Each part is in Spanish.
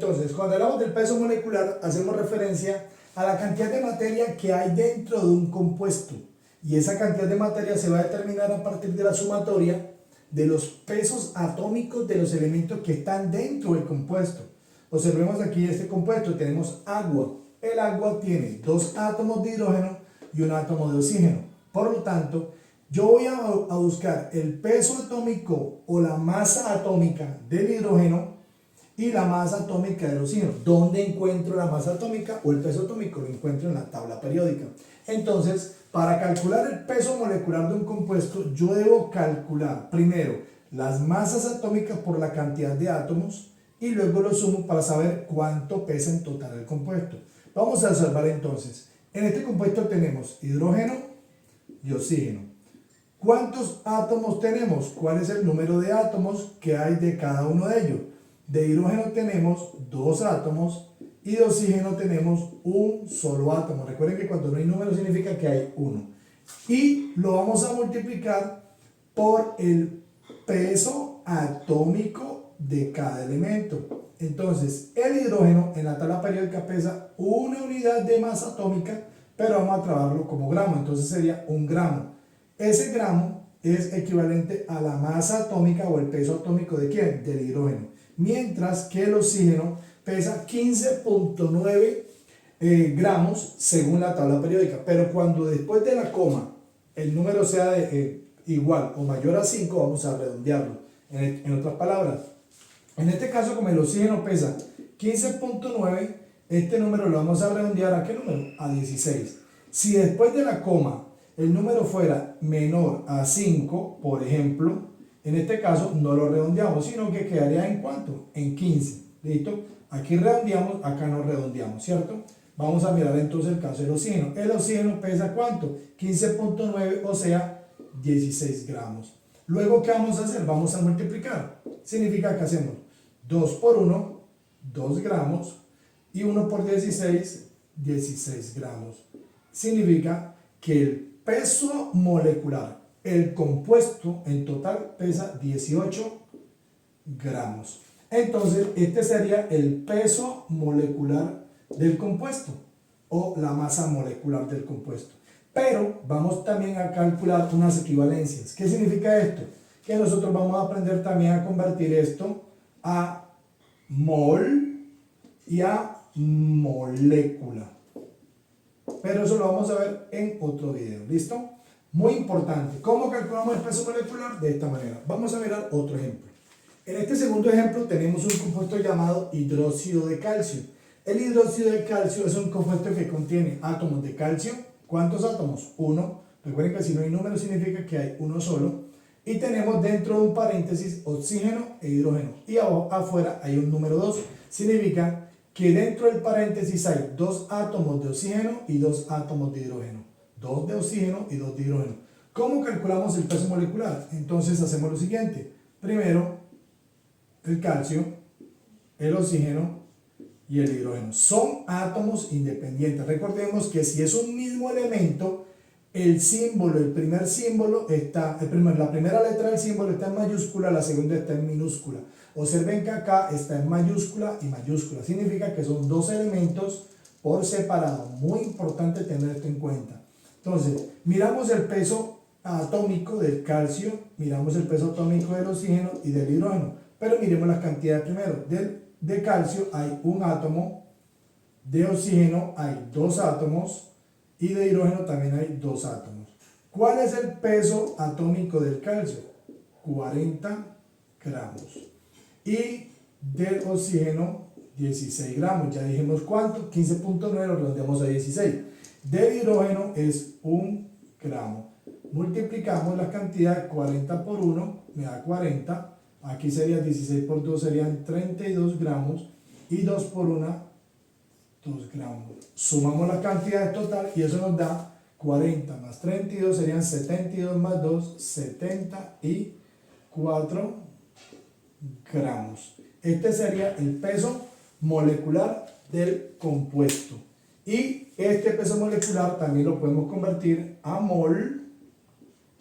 Entonces, cuando hablamos del peso molecular, hacemos referencia a la cantidad de materia que hay dentro de un compuesto. Y esa cantidad de materia se va a determinar a partir de la sumatoria de los pesos atómicos de los elementos que están dentro del compuesto. Observemos aquí este compuesto, tenemos agua. El agua tiene 2 átomos de hidrógeno y 1 átomo de oxígeno. Por lo tanto, yo voy a buscar el peso atómico o la masa atómica del hidrógeno y la masa atómica del oxígeno. ¿Dónde encuentro la masa atómica o el peso atómico? Lo encuentro en la tabla periódica. Entonces, para calcular el peso molecular de un compuesto, yo debo calcular primero las masas atómicas por la cantidad de átomos y luego lo sumo para saber cuánto pesa en total el compuesto. Vamos a observar entonces. En este compuesto tenemos hidrógeno y oxígeno. ¿Cuántos átomos tenemos? ¿Cuál es el número de átomos que hay de cada uno de ellos? De hidrógeno tenemos 2 átomos y de oxígeno tenemos un solo átomo. Recuerden que cuando no hay número significa que hay uno. Y lo vamos a multiplicar por el peso atómico de cada elemento. Entonces, el hidrógeno en la tabla periódica pesa 1 unidad de masa atómica, pero vamos a trabajarlo como gramo. Entonces sería 1 gramo. Ese gramo es equivalente a la masa atómica o el peso atómico ¿de quién? Del hidrógeno. Mientras que el oxígeno pesa 15.9 gramos según la tabla periódica. Pero cuando después de la coma el número sea igual o mayor a 5, vamos a redondearlo. En otras palabras, en este caso, como el oxígeno pesa 15.9, este número lo vamos a redondear ¿a qué número? A 16. Si después de la coma el número fuera menor a 5, por ejemplo, en este caso no lo redondeamos, sino que quedaría ¿en cuánto? En 15. ¿Listo? Aquí redondeamos, acá no redondeamos, ¿cierto? Vamos a mirar entonces el caso del oxígeno. El oxígeno pesa ¿cuánto? 15.9, o sea, 16 gramos. Luego, ¿qué vamos a hacer? Vamos a multiplicar. Significa que hacemos 2 por 1, 2 gramos, y 1 por 16, 16 gramos. Significa que el peso molecular, el compuesto en total pesa 18 gramos. Entonces, este sería el peso molecular del compuesto o la masa molecular del compuesto. Pero vamos también a calcular unas equivalencias. ¿Qué significa esto? Que nosotros vamos a aprender también a convertir esto a mol y a molécula. Pero eso lo vamos a ver en otro video, ¿listo? Muy importante, ¿cómo calculamos el peso molecular? De esta manera. Vamos a mirar otro ejemplo. En este segundo ejemplo tenemos un compuesto llamado hidróxido de calcio. El hidróxido de calcio es un compuesto que contiene átomos de calcio. ¿Cuántos átomos? 1. Recuerden que si no hay número significa que hay uno solo. Y tenemos dentro de un paréntesis oxígeno e hidrógeno. Y afuera hay un número 2. Significa que dentro del paréntesis hay 2 átomos de oxígeno y 2 átomos de hidrógeno. 2 de oxígeno y 2 de hidrógeno. ¿Cómo calculamos el peso molecular? Entonces hacemos lo siguiente. Primero, el calcio, el oxígeno y el hidrógeno. Son átomos independientes. Recordemos que si es un mismo elemento, el símbolo, el primer símbolo está, la primera letra del símbolo está en mayúscula, la segunda está en minúscula. Observen que acá está en mayúscula y mayúscula. Significa que son 2 elementos por separado. Muy importante tener esto en cuenta. Entonces, miramos el peso atómico del calcio, miramos el peso atómico del oxígeno y del hidrógeno. Pero miremos las cantidades primero. De calcio hay 1 átomo, de oxígeno hay 2 átomos y de hidrógeno también hay 2 átomos. ¿Cuál es el peso atómico del calcio? 40 gramos. Y del oxígeno, 16 gramos. Ya dijimos cuánto, 15.9 lo redondeamos a 16. Del hidrógeno es 1 gramo. Multiplicamos la cantidad, 40 por 1 me da 40. Aquí sería 16 por 2, serían 32 gramos. Y 2 por 1, 2 gramos. Sumamos la cantidad total y eso nos da 40 más 32, serían 72 más 2, 74 gramos. Este sería el peso molecular del compuesto. Y este peso molecular también lo podemos convertir a mol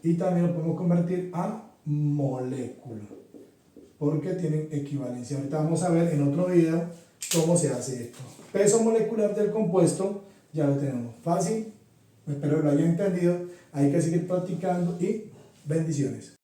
y también lo podemos convertir a molécula, porque tienen equivalencia. Ahorita vamos a ver en otro video cómo se hace esto. Peso molecular del compuesto, ya lo tenemos fácil, espero que lo hayan entendido, hay que seguir practicando y bendiciones.